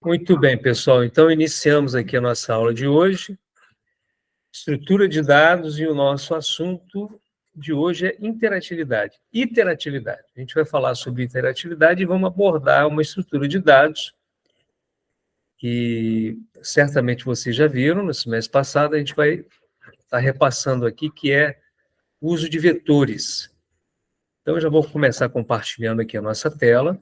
Muito bem, pessoal. Então, iniciamos aqui a nossa aula de hoje, estrutura de dados, e o nosso assunto de hoje é interatividade. Iteratividade. A gente vai falar sobre interatividade e vamos abordar uma estrutura de dados que certamente vocês já viram no semestre passado. A gente vai estar repassando aqui, que é o uso de vetores. Então, eu já vou começar compartilhando aqui a nossa tela.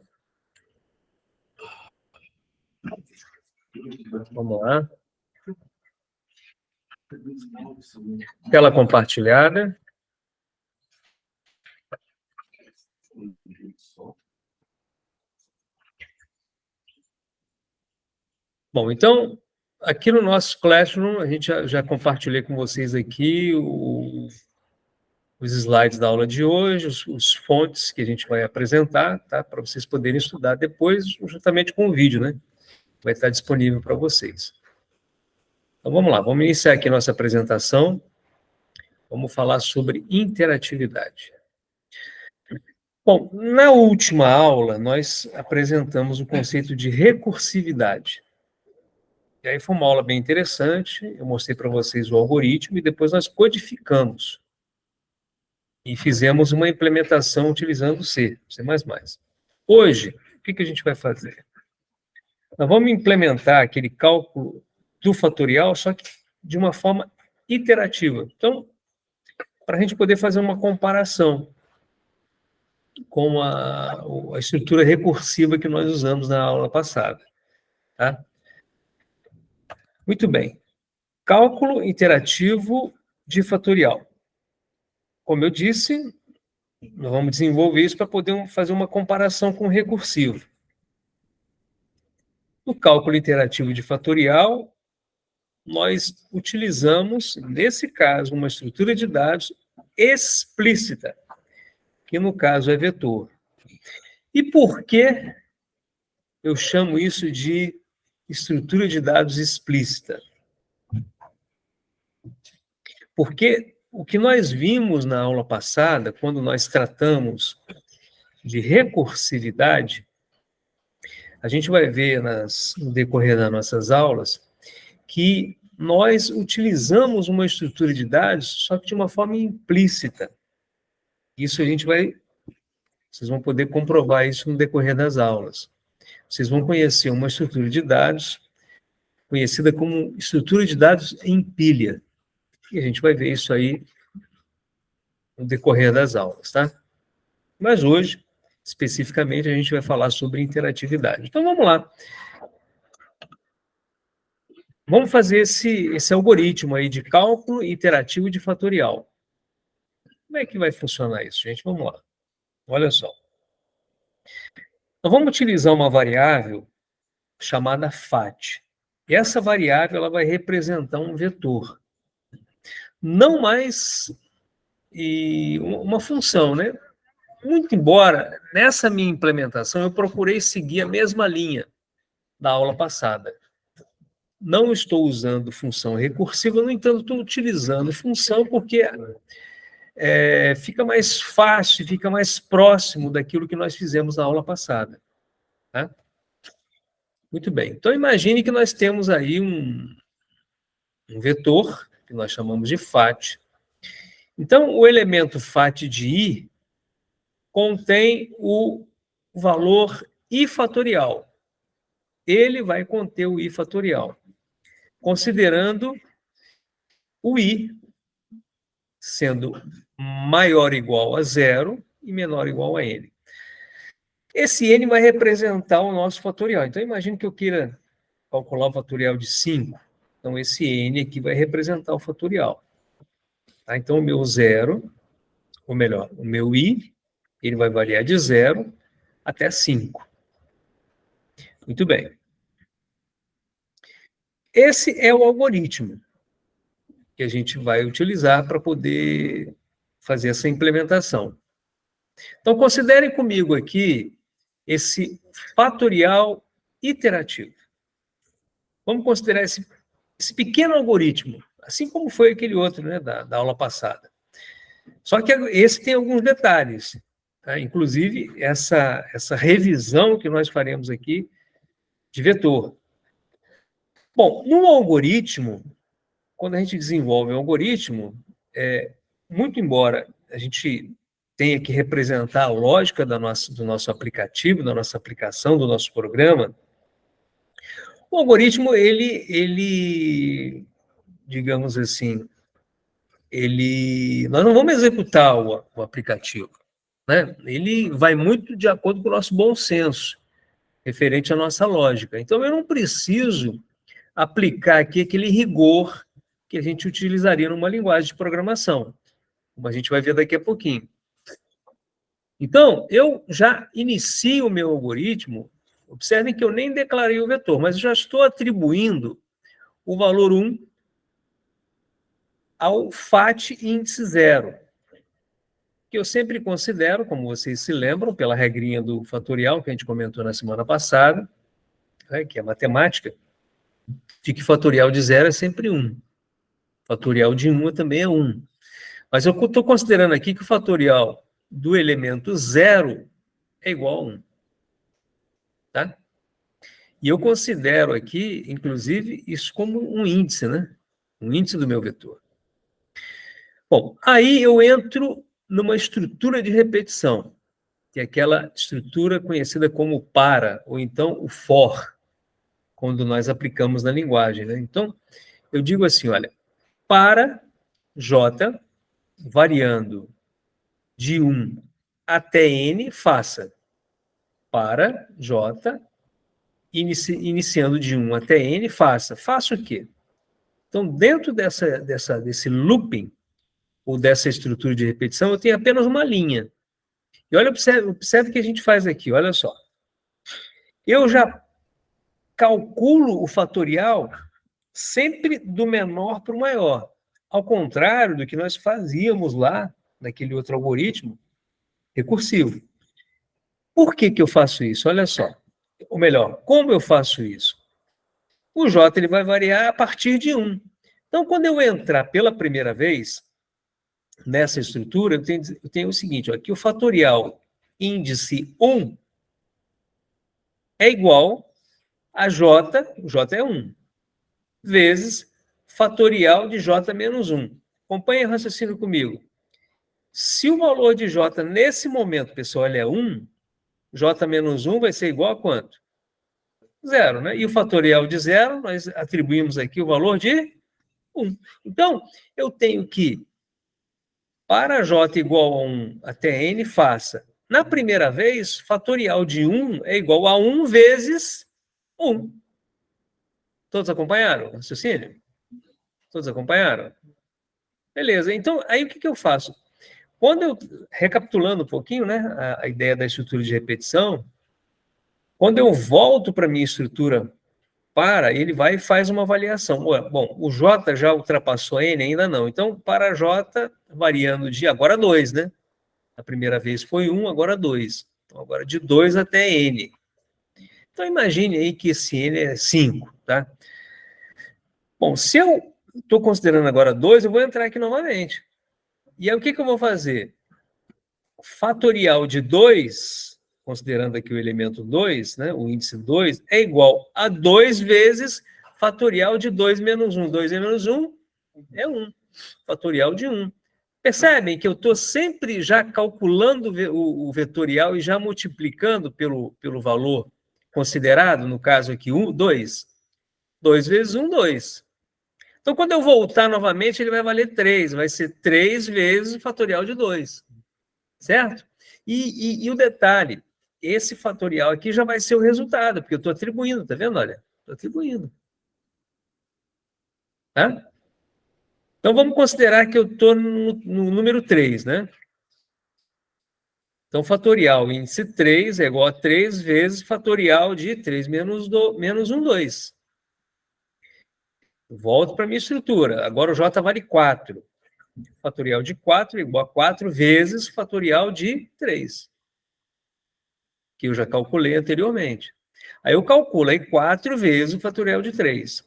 Vamos lá. Tela compartilhada. Bom, então, aqui no nosso Classroom, a gente já compartilhei com vocês aqui os slides da aula de hoje, os fontes que a gente vai apresentar, tá? Para vocês poderem estudar depois, juntamente com o vídeo, né? Vai estar disponível para vocês. Então, vamos lá, vamos iniciar aqui nossa apresentação. Vamos falar sobre interatividade. Bom, na última aula, nós apresentamos o conceito de recursividade. E aí foi uma aula bem interessante, eu mostrei para vocês o algoritmo e depois nós codificamos. E fizemos uma implementação utilizando C++. Hoje, o que a gente vai fazer? Nós vamos implementar aquele cálculo do fatorial, só que de uma forma iterativa. Então, para a gente poder fazer uma comparação com a estrutura recursiva que nós usamos na aula passada. Tá? Muito bem. Cálculo interativo de fatorial. Como eu disse, nós vamos desenvolver isso para poder fazer uma comparação com o recursivo. No cálculo interativo de fatorial, nós utilizamos, nesse caso, uma estrutura de dados explícita, que no caso é vetor. E por que eu chamo isso de estrutura de dados explícita? Porque o que nós vimos na aula passada, quando nós tratamos de recursividade, a gente vai ver no decorrer das nossas aulas que nós utilizamos uma estrutura de dados, só que de uma forma implícita. Isso vocês vão poder comprovar isso no decorrer das aulas. Vocês vão conhecer uma estrutura de dados conhecida como estrutura de dados em pilha. E a gente vai ver isso aí no decorrer das aulas, tá? Mas hoje, especificamente, a gente vai falar sobre interatividade. Então, vamos lá. Vamos fazer esse algoritmo aí de cálculo iterativo de fatorial. Como é que vai funcionar isso, gente? Vamos lá. Olha só. Nós vamos utilizar uma variável chamada FAT. E essa variável ela vai representar um vetor. Não mais uma função, né? Muito embora, nessa minha implementação, eu procurei seguir a mesma linha da aula passada. Não estou usando função recursiva, no entanto, estou utilizando função porque fica mais fácil, fica mais próximo daquilo que nós fizemos na aula passada. Tá? Muito bem. Então, imagine que nós temos aí um vetor, que nós chamamos de FAT. Então, o elemento FAT de I contém o valor I fatorial. Ele vai conter o I fatorial, considerando o I sendo maior ou igual a 0 e menor ou igual a N. Esse N vai representar o nosso fatorial. Então, imagine que eu queira calcular o fatorial de 5. Então, esse N aqui vai representar o fatorial. Tá? Então, o meu 0, ou melhor, o meu I, ele vai variar de 0 até 5. Muito bem. Esse é o algoritmo que a gente vai utilizar para poder fazer essa implementação. Então, considerem comigo aqui esse fatorial iterativo. Vamos considerar esse pequeno algoritmo, assim como foi aquele outro, né, da aula passada. Só que esse tem alguns detalhes. Tá? Inclusive, essa revisão que nós faremos aqui de vetor. Bom, no algoritmo, quando a gente desenvolve um algoritmo, muito embora a gente tenha que representar a lógica do nosso aplicativo, da nossa aplicação, do nosso programa, o algoritmo, digamos assim, nós não vamos executar o aplicativo, né? Ele vai muito de acordo com o nosso bom senso, referente à nossa lógica. Então, eu não preciso aplicar aqui aquele rigor que a gente utilizaria numa linguagem de programação, como a gente vai ver daqui a pouquinho. Então, eu já inicio o meu algoritmo. Observem que eu nem declarei o vetor, mas já estou atribuindo o valor 1 ao FAT índice 0, que eu sempre considero, como vocês se lembram, pela regrinha do fatorial que a gente comentou na semana passada, né, que é matemática, de que fatorial de 0 é sempre 1. Fatorial de 1 também é 1. Mas eu estou considerando aqui que o fatorial do elemento 0 é igual a 1. Tá? E eu considero aqui, inclusive, isso como um índice, né? Um índice do meu vetor. Bom, aí eu entro numa estrutura de repetição, que é aquela estrutura conhecida como para, ou então o for, quando nós aplicamos na linguagem, né? Então, eu digo assim, olha, para J, variando de 1 até N, faça para J, iniciando de 1 até N, faça. Faça o quê? Então, dentro desse looping, ou dessa estrutura de repetição, eu tenho apenas uma linha. E olha, observe o que a gente faz aqui, olha só. Eu já calculo o fatorial sempre do menor para o maior. Ao contrário do que nós fazíamos lá, naquele outro algoritmo recursivo. Por que eu faço isso? Olha só. Ou melhor, como eu faço isso? O J ele vai variar a partir de 1. Então, quando eu entrar pela primeira vez nessa estrutura, eu tenho o seguinte, ó, que o fatorial índice 1 é igual a J, o J é 1, vezes fatorial de J menos 1. Acompanhe o raciocínio comigo. Se o valor de J nesse momento, pessoal, ele é 1, J menos 1 vai ser igual a quanto? 0, né? E o fatorial de 0, nós atribuímos aqui o valor de 1. Então, eu tenho que, para J igual a 1 até N, faça. Na primeira vez, fatorial de 1 é igual a 1 vezes 1. Todos acompanharam o raciocínio? Todos acompanharam? Beleza. Então, aí o que eu faço? Quando eu, recapitulando um pouquinho, né, a ideia da estrutura de repetição, quando eu volto para a minha estrutura para, ele vai e faz uma avaliação. Bom, o J já ultrapassou a N? Ainda não. Então, para J, variando de agora 2, né? A primeira vez foi 1, agora 2. Então, agora de 2 até N. Então, imagine aí que esse N é 5, tá? Bom, se eu estou considerando agora 2, eu vou entrar aqui novamente. E aí, o que eu vou fazer? Fatorial de 2, considerando aqui o elemento 2, né, o índice 2, é igual a 2 vezes fatorial de 2 menos 1. 2 menos 1 é 1. Fatorial de 1. Percebem que eu estou sempre já calculando o vetorial e já multiplicando pelo valor considerado, no caso aqui, 2. 2 vezes 1, 2. Então, quando eu voltar novamente, ele vai valer 3. Vai ser 3 vezes o fatorial de 2. Certo? E o detalhe, esse fatorial aqui já vai ser o resultado, porque eu estou atribuindo, tá vendo? Olha, estou atribuindo. Tá? Então, vamos considerar que eu estou no número 3, né? Então, fatorial índice 3 é igual a 3 vezes fatorial de 3 menos 1, 2. Volto para a minha estrutura. Agora o J vale 4. Fatorial de 4 é igual a 4 vezes fatorial de 3. Que eu já calculei anteriormente. Aí eu calculo aí 4 vezes o fatorial de 3.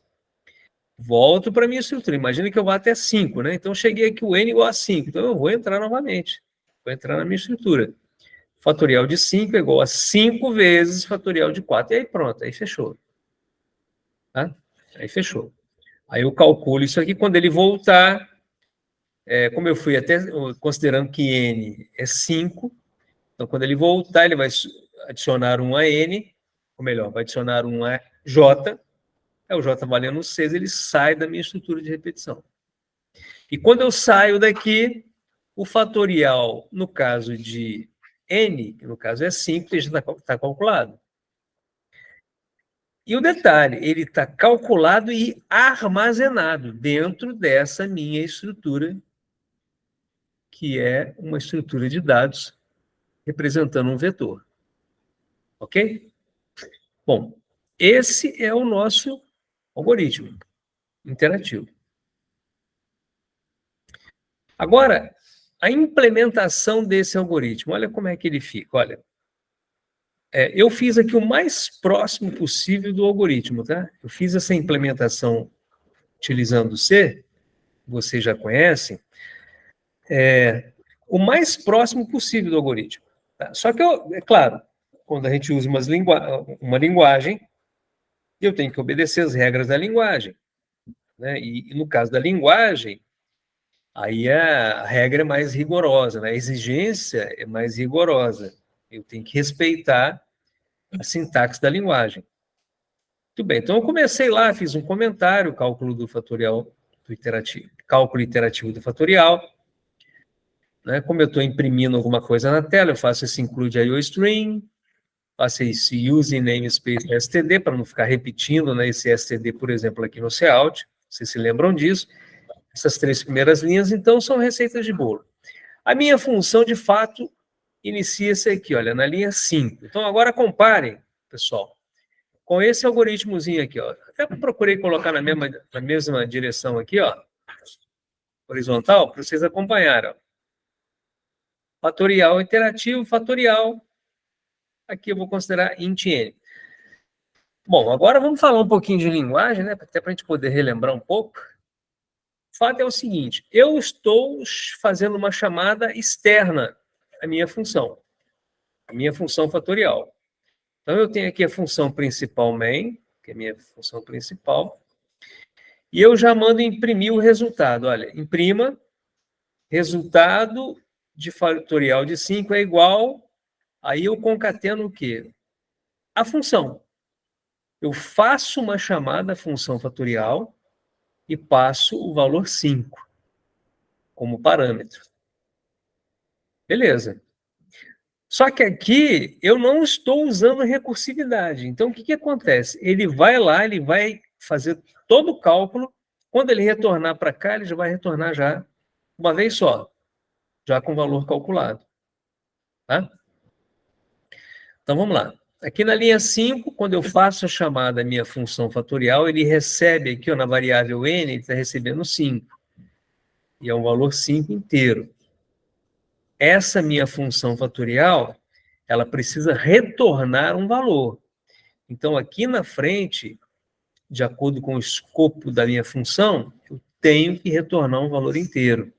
Volto para a minha estrutura. Imagina que eu vá até 5, né? Então, cheguei aqui o N igual a 5. Então, eu vou entrar novamente. Vou entrar na minha estrutura. Fatorial de 5 é igual a 5 vezes fatorial de 4. E aí, pronto. Aí, fechou. Tá? Aí fechou. Aí eu calculo isso aqui, quando ele voltar, como eu fui até considerando que N é 5, então quando ele voltar, ele vai adicionar um a N, ou melhor, vai adicionar um a J, o J valendo 6, ele sai da minha estrutura de repetição. E quando eu saio daqui, o fatorial, no caso de N, que no caso é 5, já está calculado. E o detalhe, ele está calculado e armazenado dentro dessa minha estrutura, que é uma estrutura de dados representando um vetor. Ok? Bom, esse é o nosso algoritmo interativo. Agora, a implementação desse algoritmo, olha como é que ele fica. Olha, eu fiz aqui o mais próximo possível do algoritmo, tá? Eu fiz essa implementação utilizando o C, vocês já conhecem, o mais próximo possível do algoritmo. Tá? Só que, é claro, quando a gente usa uma linguagem, eu tenho que obedecer as regras da linguagem. Né? E no caso da linguagem, aí a regra é mais rigorosa, né? A exigência é mais rigorosa. Eu tenho que respeitar a sintaxe da linguagem. Muito bem, então eu comecei lá, fiz um comentário, cálculo do fatorial do iterativo, cálculo iterativo do fatorial. Né? Como eu estou imprimindo alguma coisa na tela, eu faço esse include IOString, faço esse use namespace std, para não ficar repetindo, né, esse std, por exemplo, aqui no Cout. Vocês se lembram disso? Essas 3 primeiras linhas, então, são receitas de bolo. A minha função, de fato, inicia-se aqui, olha, na linha 5. Então, agora comparem, pessoal, com esse algoritmozinho aqui, ó. Até procurei colocar na mesma direção aqui, ó, horizontal, para vocês acompanharem, ó. Fatorial interativo, fatorial. Aqui eu vou considerar int n. Bom, agora vamos falar um pouquinho de linguagem, né? Até para a gente poder relembrar um pouco. O fato é o seguinte, eu estou fazendo uma chamada externa à minha função fatorial. Então, eu tenho aqui a função principal main, que é a minha função principal, e eu já mando imprimir o resultado. Olha, imprima, resultado de fatorial de 5 é igual, aí eu concateno o quê? A função. Eu faço uma chamada à função fatorial e passo o valor 5 como parâmetro. Beleza. Só que aqui eu não estou usando recursividade. Então, o que acontece? Ele vai lá, ele vai fazer todo o cálculo. Quando ele retornar para cá, ele já vai retornar já uma vez só, já com o valor calculado. Tá? Então, vamos lá. Aqui na linha 5, quando eu faço a chamada à minha função fatorial, ele recebe aqui, ó, na variável n, ele está recebendo 5. E é um valor 5 inteiro. Essa minha função fatorial, ela precisa retornar um valor. Então, aqui na frente, de acordo com o escopo da minha função, eu tenho que retornar um valor inteiro.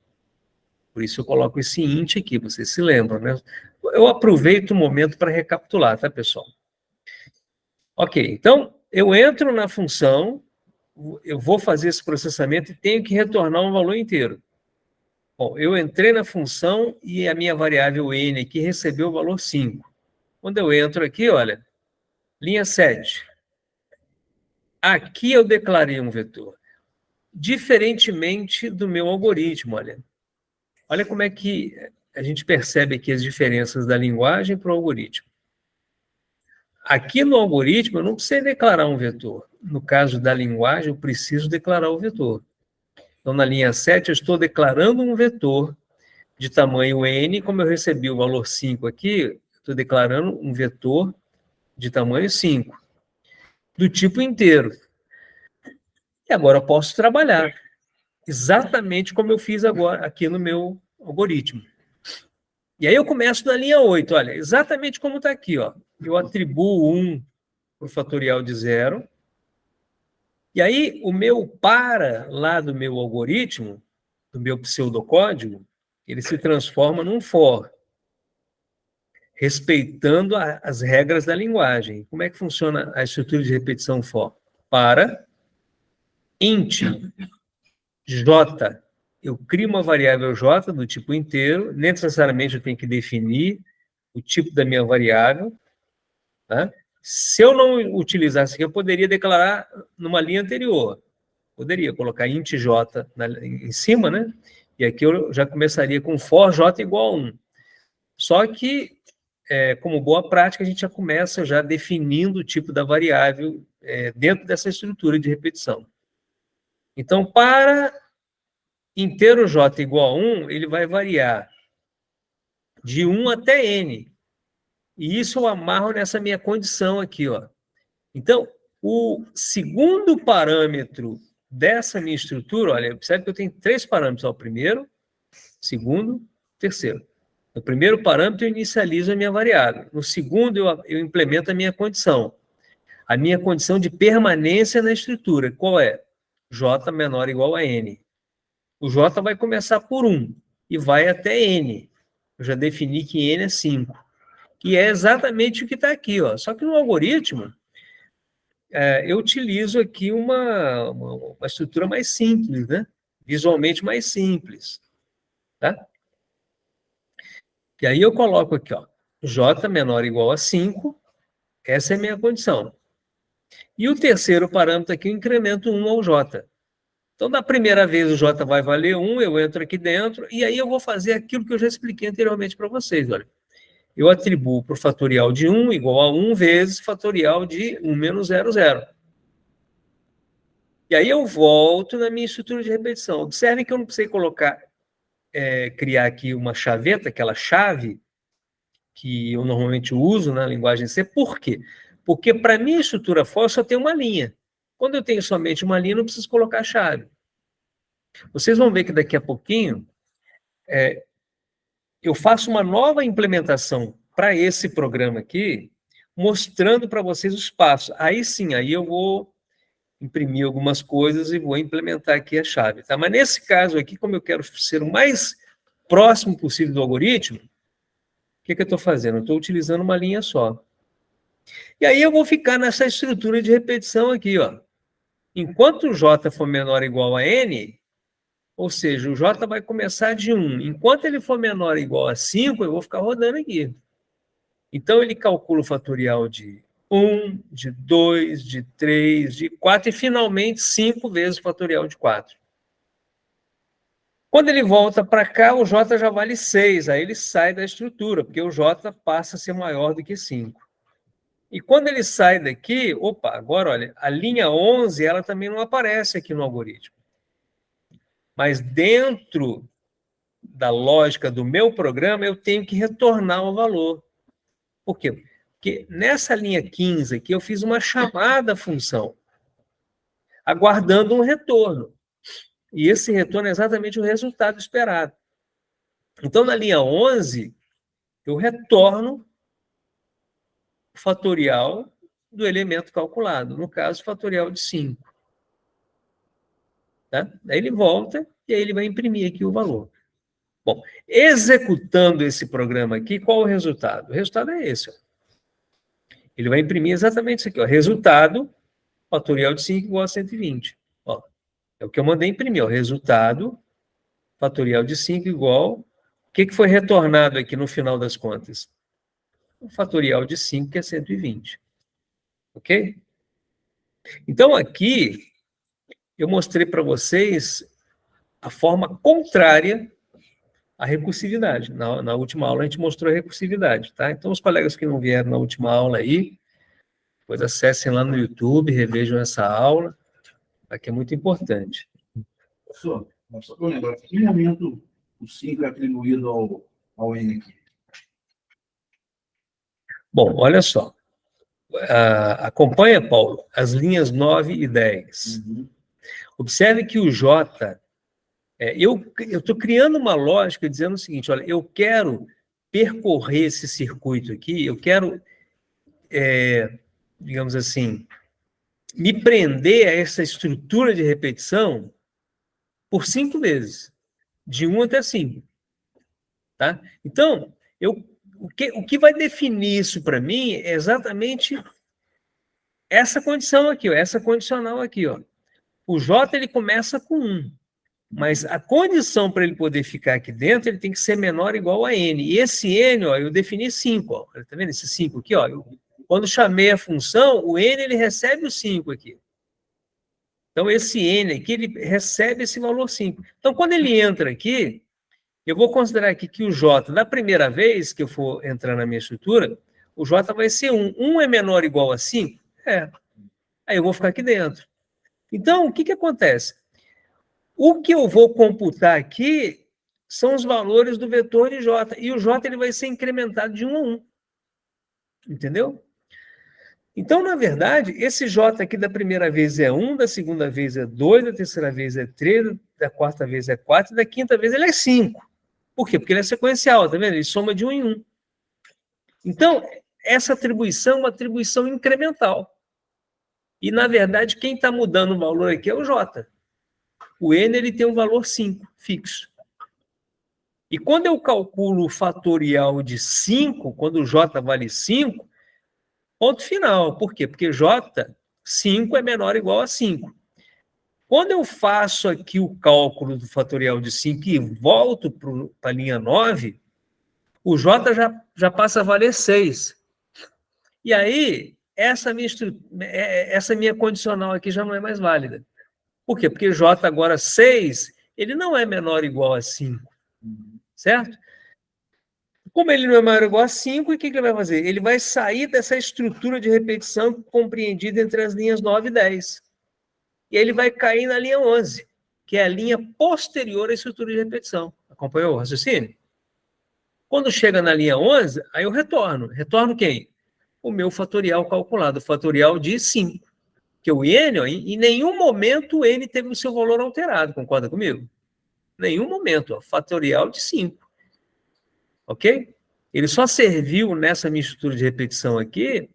Por isso eu coloco esse int aqui, vocês se lembram, né? Eu aproveito o momento para recapitular, tá, pessoal? Ok, então, eu entro na função, eu vou fazer esse processamento e tenho que retornar um valor inteiro. Bom, eu entrei na função e a minha variável n aqui recebeu o valor 5. Quando eu entro aqui, olha, linha 7. Aqui eu declarei um vetor. Diferentemente do meu algoritmo, olha. Olha como é que a gente percebe aqui as diferenças da linguagem para o algoritmo. Aqui no algoritmo eu não preciso declarar um vetor. No caso da linguagem, eu preciso declarar o vetor. Então, na linha 7, eu estou declarando um vetor de tamanho n, como eu recebi o valor 5 aqui, estou declarando um vetor de tamanho 5, do tipo inteiro. E agora eu posso trabalhar exatamente como eu fiz agora aqui no meu algoritmo. E aí eu começo na linha 8, olha, exatamente como está aqui, ó. Eu atribuo 1 para o fatorial de 0, e aí o meu para lá do meu algoritmo, do meu pseudocódigo, ele se transforma num for, respeitando as regras da linguagem. Como é que funciona a estrutura de repetição for? Para, int j, eu crio uma variável j do tipo inteiro, necessariamente eu tenho que definir o tipo da minha variável, tá? Se eu não utilizasse aqui, eu poderia declarar numa linha anterior. Poderia colocar int j em cima, né? E aqui eu já começaria com for j igual a 1. Só que, como boa prática, a gente já começa já definindo o tipo da variável dentro dessa estrutura de repetição. Então, para inteiro j igual a 1, ele vai variar de 1 até n. E isso eu amarro nessa minha condição aqui, ó. Então, o segundo parâmetro dessa minha estrutura, olha, observe que eu tenho 3 parâmetros, ó, o primeiro, segundo, terceiro. No primeiro parâmetro, eu inicializo a minha variável. No segundo, eu implemento a minha condição. A minha condição de permanência na estrutura. Qual é? J menor ou igual a N. O J vai começar por 1 e vai até N. Eu já defini que N é 5. Que é exatamente o que está aqui, ó. Só que no algoritmo, eu utilizo aqui uma estrutura mais simples, né? Visualmente mais simples. Tá? E aí eu coloco aqui, ó, j menor ou igual a 5, essa é a minha condição. E o terceiro parâmetro aqui, eu incremento 1 ao j. Então, da primeira vez o j vai valer 1, eu entro aqui dentro, e aí eu vou fazer aquilo que eu já expliquei anteriormente para vocês, olha. Eu atribuo para o fatorial de 1 igual a 1 vezes fatorial de 1 menos 0, 0. E aí eu volto na minha estrutura de repetição. Observem que eu não precisei criar aqui uma chaveta, aquela chave que eu normalmente uso na linguagem C. Por quê? Porque para minha estrutura for, eu só tenho uma linha. Quando eu tenho somente uma linha, eu não preciso colocar chave. Vocês vão ver que daqui a pouquinho eu faço uma nova implementação para esse programa aqui, mostrando para vocês os passos. Aí sim, aí eu vou imprimir algumas coisas e vou implementar aqui a chave. Tá? Mas nesse caso aqui, como eu quero ser o mais próximo possível do algoritmo, o que eu estou fazendo? Eu estou utilizando uma linha só. E aí eu vou ficar nessa estrutura de repetição aqui, ó. Enquanto o j for menor ou igual a n, ou seja, o j vai começar de 1. Enquanto ele for menor ou igual a 5, eu vou ficar rodando aqui. Então, ele calcula o fatorial de 1, de 2, de 3, de 4 e, finalmente, 5 vezes o fatorial de 4. Quando ele volta para cá, o j já vale 6, aí ele sai da estrutura, porque o j passa a ser maior do que 5. E quando ele sai daqui, opa, agora, olha, a linha 11, ela também não aparece aqui no algoritmo. Mas dentro da lógica do meu programa, eu tenho que retornar o valor. Por quê? Porque nessa linha 15 aqui, eu fiz uma chamada à função, aguardando um retorno. E esse retorno é exatamente o resultado esperado. Então, na linha 11, eu retorno o fatorial do elemento calculado, no caso, o fatorial de 5. Tá? Aí ele volta e aí ele vai imprimir aqui o valor. Bom, executando esse programa aqui, qual o resultado? O resultado é esse. Ó. Ele vai imprimir exatamente isso aqui. Ó. Resultado, fatorial de 5 igual a 120. Ó, é o que eu mandei imprimir. Ó. Resultado, fatorial de 5 igual... O que foi retornado aqui no final das contas? O fatorial de 5, que é 120. Ok? Então, aqui, eu mostrei para vocês a forma contrária à recursividade. Na última aula, a gente mostrou a recursividade. Tá? Então, os colegas que não vieram na última aula aí, depois acessem lá no YouTube, revejam essa aula, que é muito importante. Professor, só para lembrar, em que momento o 5 é atribuído ao N aqui? Bom, olha só. Acompanha, Paulo, as linhas 9 e 10. Uhum. Observe que o J... eu estou criando uma lógica dizendo o seguinte, olha, eu quero percorrer esse circuito aqui, eu quero, digamos assim, me prender a essa estrutura de repetição por 5 vezes, de 1 até 5. Tá? Então, o que vai definir isso para mim é exatamente essa condição aqui, ó, essa condicional aqui. Ó. O J ele começa com 1. Mas a condição para ele poder ficar aqui dentro, ele tem que ser menor ou igual a N. E esse N, ó, eu defini 5. Ó. Tá vendo esse 5 aqui? Ó? Quando chamei a função, o N ele recebe o 5 aqui. Então, esse N aqui, ele recebe esse valor 5. Então, quando ele entra aqui, eu vou considerar aqui que o J, da primeira vez que eu for entrar na minha estrutura, o J vai ser 1. 1 é menor ou igual a 5? É. Aí eu vou ficar aqui dentro. Então, o que acontece? O que eu vou computar aqui são os valores do vetor de J. E o J ele vai ser incrementado de 1 a 1. Entendeu? Então, na verdade, esse J aqui da primeira vez é 1, da segunda vez é 2, da terceira vez é 3, da quarta vez é 4, e da quinta vez ele é 5. Por quê? Porque ele é sequencial, tá vendo? Ele soma de 1 em 1. Então, essa atribuição é uma atribuição incremental. E, na verdade, quem está mudando o valor aqui é o J. O N ele tem um valor 5, fixo. E quando eu calculo o fatorial de 5, quando o J vale 5, ponto final. Por quê? Porque J, 5 é menor ou igual a 5. Quando eu faço aqui o cálculo do fatorial de 5 e volto para a linha 9, o J já passa a valer 6. E aí, essa minha condicional aqui já não é mais válida. Por quê? Porque J agora 6, ele não é menor ou igual a 5. Certo? Como ele não é maior ou igual a 5, o que ele vai fazer? Ele vai sair dessa estrutura de repetição compreendida entre as linhas 9 e 10. E aí ele vai cair na linha 11, que é a linha posterior à estrutura de repetição. Acompanhou o raciocínio? Quando chega na linha 11, aí eu retorno. Retorno quem? O meu fatorial calculado, o fatorial de 5. Que o N, ó, em nenhum momento o N teve o seu valor alterado, concorda comigo? Nenhum momento, ó, fatorial de 5. Ok? Ele só serviu nessa minha estrutura de repetição aqui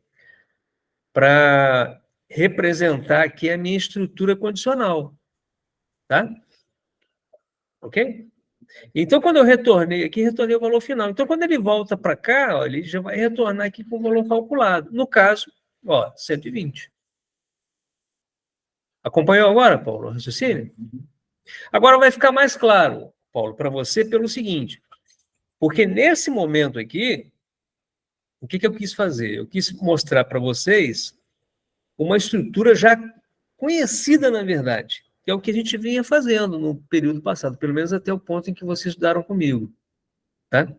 para representar aqui a minha estrutura condicional. Tá? Ok? Então, quando eu retornei aqui, retornei o valor final. Então, quando ele volta para cá, ó, ele já vai retornar aqui com o valor calculado. No caso, ó, 120. Acompanhou agora, Paulo, o raciocínio? Agora vai ficar mais claro, Paulo, para você pelo seguinte, porque nesse momento aqui, o que eu quis fazer? Eu quis mostrar para vocês uma estrutura já conhecida, na verdade, que é o que a gente vinha fazendo no período passado, pelo menos até o ponto em que vocês estudaram comigo, tá?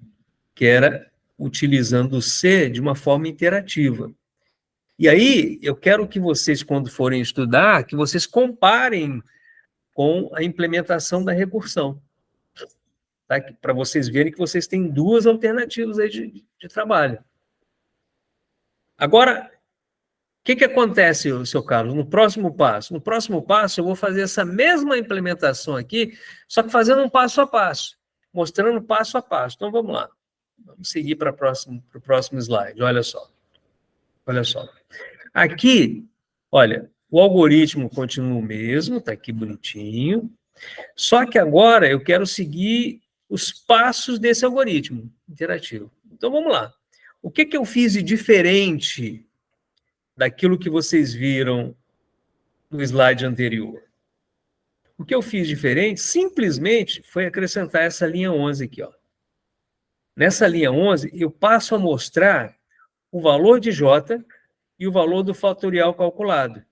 Que era utilizando o C de uma forma interativa. E aí, eu quero que vocês, quando forem estudar, que vocês comparem com a implementação da recursão. Tá? Para vocês verem que vocês têm duas alternativas aí de trabalho. Agora, o que acontece, seu Carlos, no próximo passo? No próximo passo, eu vou fazer essa mesma implementação aqui, só que fazendo um passo a passo, mostrando passo a passo. Então, vamos lá. Vamos seguir para o próximo slide. Olha só. Olha só. Aqui, olha, o algoritmo continua o mesmo, está aqui bonitinho. Só que agora eu quero seguir os passos desse algoritmo interativo. Então, vamos lá. O que eu fiz de diferente daquilo que vocês viram no slide anterior? O que eu fiz diferente, simplesmente, foi acrescentar essa linha 11 aqui. Ó. Nessa linha 11, eu passo a mostrar o valor de J e o valor do fatorial calculado.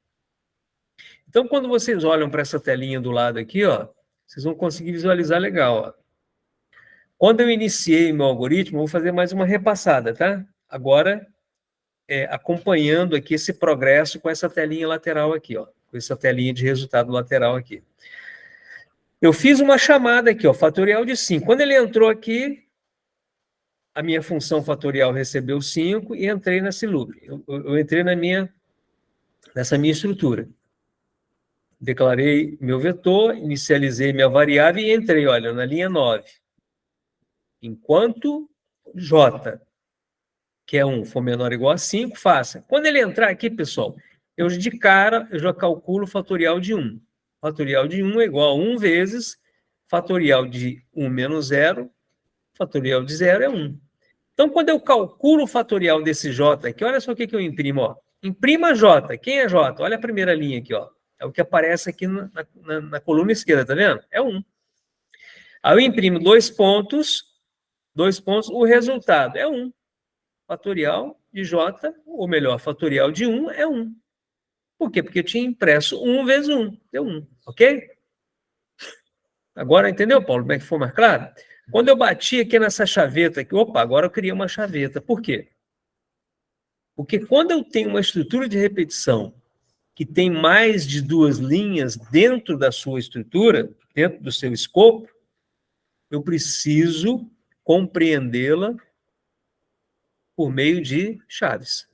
Então, quando vocês olham para essa telinha do lado aqui, ó, vocês vão conseguir visualizar legal. Ó. Quando eu iniciei meu algoritmo, vou fazer mais uma repassada, tá? Agora, acompanhando aqui esse progresso com essa telinha lateral aqui, ó, com essa telinha de resultado lateral aqui. Eu fiz uma chamada aqui, ó, fatorial de 5. Quando ele entrou aqui, a minha função fatorial recebeu 5 e entrei nesse loop. Eu entrei nessa minha estrutura. Declarei meu vetor, inicializei minha variável e entrei, olha, na linha 9. Enquanto J, que é 1, for menor ou igual a 5, faça. Quando ele entrar aqui, pessoal, eu de cara eu já calculo o fatorial de 1. Fatorial de 1 é igual a 1 vezes fatorial de 1 menos 0, fatorial de 0 é 1. Então, quando eu calculo o fatorial desse J aqui, olha só o que eu imprimo. Ó. Imprima J. Quem é J? Olha a primeira linha aqui. Ó. É o que aparece aqui na coluna esquerda, tá vendo? É 1. Aí eu imprimo 2 pontos, o resultado é 1. Fatorial de J, ou melhor, fatorial de 1 é 1. Por quê? Porque eu tinha impresso 1 vezes 1, deu 1, ok? Agora, entendeu, Paulo, como é que foi mais claro? Quando eu bati aqui nessa chaveta, aqui, opa, agora eu criei uma chaveta. Por quê? Porque quando eu tenho uma estrutura de repetição que tem mais de 2 linhas dentro da sua estrutura, dentro do seu escopo, eu preciso compreendê-la por meio de chaves.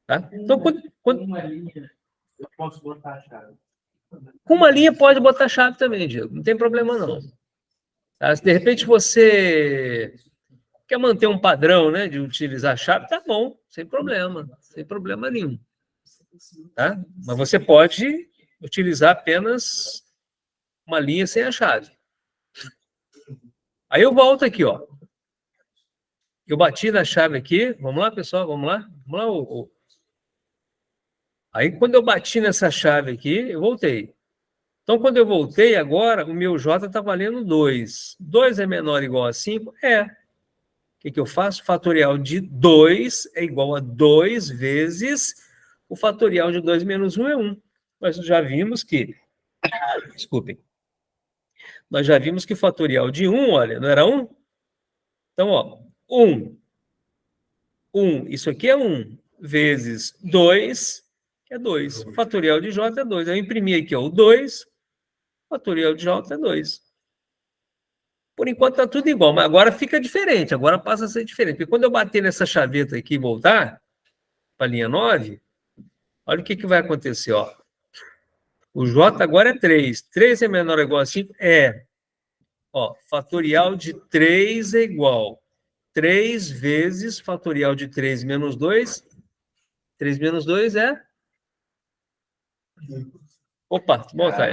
Tá? Então, quando uma linha, eu posso botar a chave. com uma linha pode botar chave também, Diego. Não tem problema, não. Tá? Se de repente você quer manter um padrão, né, de utilizar chave, tá bom, sem problema nenhum. Tá? Mas você pode utilizar apenas uma linha sem a chave. Aí eu volto aqui, ó. Eu bati na chave aqui. Vamos lá, pessoal? Vamos lá? Vamos lá. Aí, quando eu bati nessa chave aqui, eu voltei. Então, quando eu voltei agora, o meu J está valendo 2. 2 é menor ou igual a 5? É. O que eu faço? Fatorial de 2 é igual a 2 vezes o fatorial de 2 menos 1 é 1. Nós já vimos que... Desculpem. Nós já vimos que o fatorial de 1, olha, não era 1? Então, ó, 1. Isso aqui é 1 vezes 2 é 2. O fatorial de J é 2. Eu imprimi aqui, ó, o 2, o fatorial de J é 2. Por enquanto está tudo igual, mas agora fica diferente, agora passa a ser diferente. Porque quando eu bater nessa chaveta aqui e voltar para a linha 9, olha o que vai acontecer, ó. O J agora é 3. 3 é menor ou igual a 5? É. Ó, fatorial de 3 é igual 3 vezes fatorial de 3 menos 2. 3 menos 2 é... Opa, volta aí.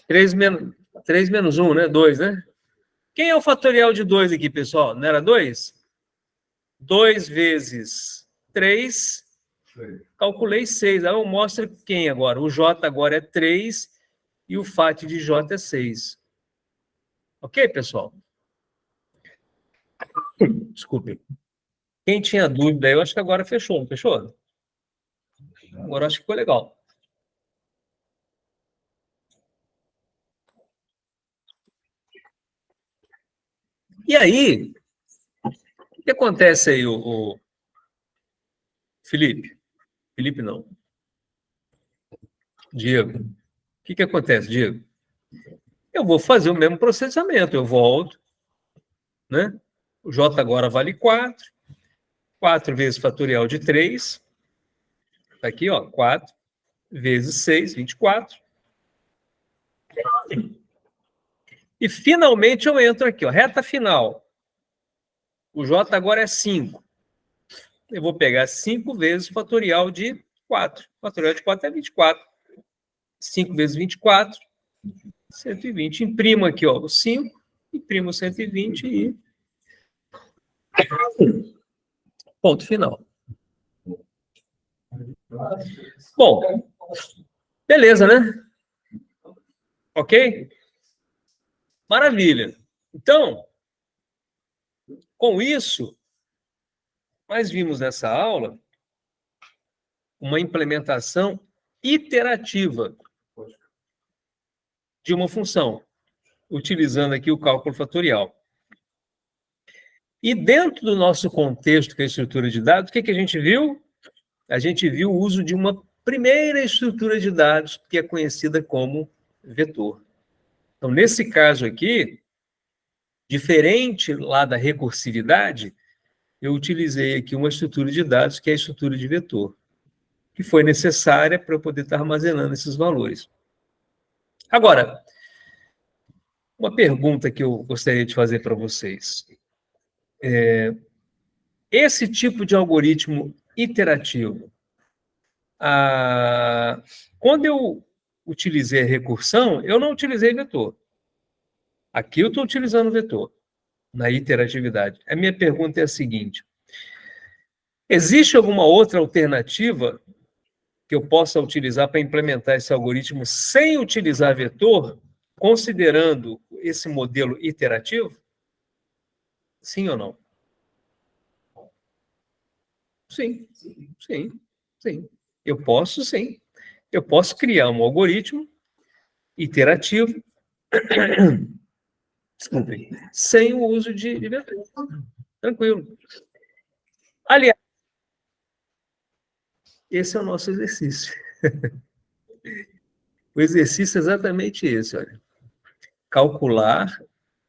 3 menos 1, né? 2, né? Quem é o fatorial de 2 aqui, pessoal? Não era 2? 2 vezes 3, calculei 6. Aí eu mostro quem agora? O J agora é 3 e o FAT de J é 6. Ok, pessoal? Desculpem. Quem tinha dúvida aí, eu acho que agora fechou, não fechou? Agora eu acho que ficou legal. E aí, o que acontece aí, o Felipe? Felipe não. Diego. O que acontece, Diego? Eu vou fazer o mesmo processamento. Eu volto, né? O J agora vale 4. 4 vezes fatorial de 3. Está aqui, ó. 4 vezes 6, 24. E finalmente eu entro aqui, ó. Reta final. O J agora é 5. Eu vou pegar 5 vezes fatorial de 4. Fatorial de 4 é 24. 5 vezes 24, 120. Imprimo aqui, ó, o 5, imprimo 120 e ponto final. Bom, beleza, né? Ok? Maravilha. Então, com isso, nós vimos nessa aula uma implementação iterativa de uma função, utilizando aqui o cálculo fatorial. E dentro do nosso contexto, que é a estrutura de dados, o que a gente viu? A gente viu o uso de uma primeira estrutura de dados, que é conhecida como vetor. Então, nesse caso aqui, diferente lá da recursividade, eu utilizei aqui uma estrutura de dados, que é a estrutura de vetor, que foi necessária para eu poder estar armazenando esses valores. Agora, uma pergunta que eu gostaria de fazer para vocês. Esse tipo de algoritmo iterativo, quando eu utilizei a recursão, eu não utilizei vetor. Aqui eu estou utilizando vetor, na iteratividade. A minha pergunta é a seguinte: existe alguma outra alternativa que eu possa utilizar para implementar esse algoritmo sem utilizar vetor, considerando esse modelo iterativo? Sim ou não? Sim, sim, sim. Eu posso, sim. Eu posso criar um algoritmo iterativo, desculpe, sem o uso de vetor. Tranquilo. Aliás, esse é o nosso exercício. O exercício é exatamente esse, olha. Calcular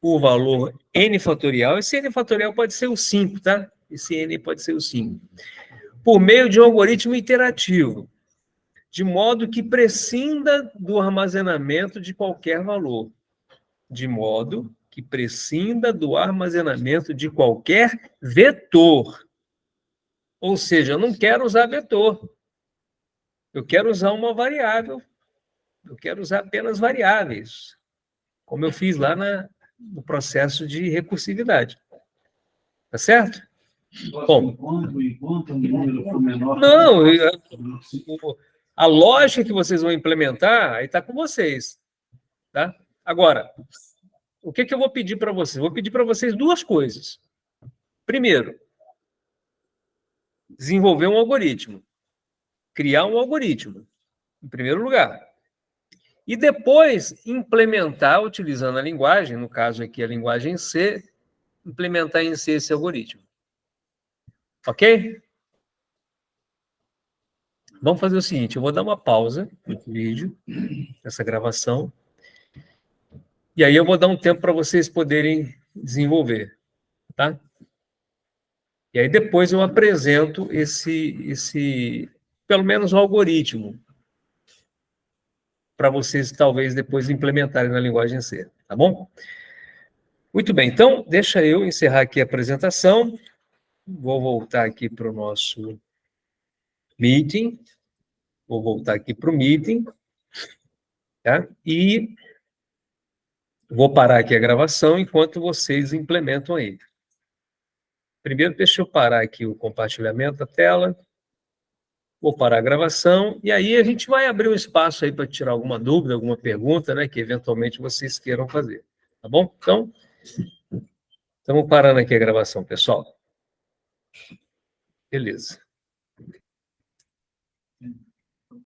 o valor n fatorial. Esse n fatorial pode ser o 5, tá? Esse n pode ser o 5. Por meio de um algoritmo iterativo, de modo que prescinda do armazenamento de qualquer valor. De modo que prescinda do armazenamento de qualquer vetor. Ou seja, eu não quero usar vetor. Eu quero usar uma variável. Eu quero usar apenas variáveis, como eu fiz lá no processo de recursividade. Tá certo? Bom, não, a lógica que vocês vão implementar, aí está com vocês. Tá? Agora, o que eu vou pedir para vocês? Vou pedir para vocês duas coisas. Primeiro, desenvolver um algoritmo. Criar um algoritmo, em primeiro lugar. E depois, implementar, utilizando a linguagem, no caso aqui a linguagem C, implementar em C esse algoritmo. Ok? Vamos fazer o seguinte, eu vou dar uma pausa nesse vídeo, nessa gravação, e aí eu vou dar um tempo para vocês poderem desenvolver, tá? E aí depois eu apresento pelo menos o algoritmo, para vocês talvez depois implementarem na linguagem C, tá bom? Muito bem, então deixa eu encerrar aqui a apresentação, vou voltar aqui para o nosso meeting, vou voltar aqui para o meeting, tá? E vou parar aqui a gravação enquanto vocês implementam aí. Primeiro, deixa eu parar aqui o compartilhamento da tela. Vou parar a gravação e aí a gente vai abrir um espaço aí para tirar alguma dúvida, alguma pergunta, né, que eventualmente vocês queiram fazer. Tá bom? Então, estamos parando aqui a gravação, pessoal. Beleza.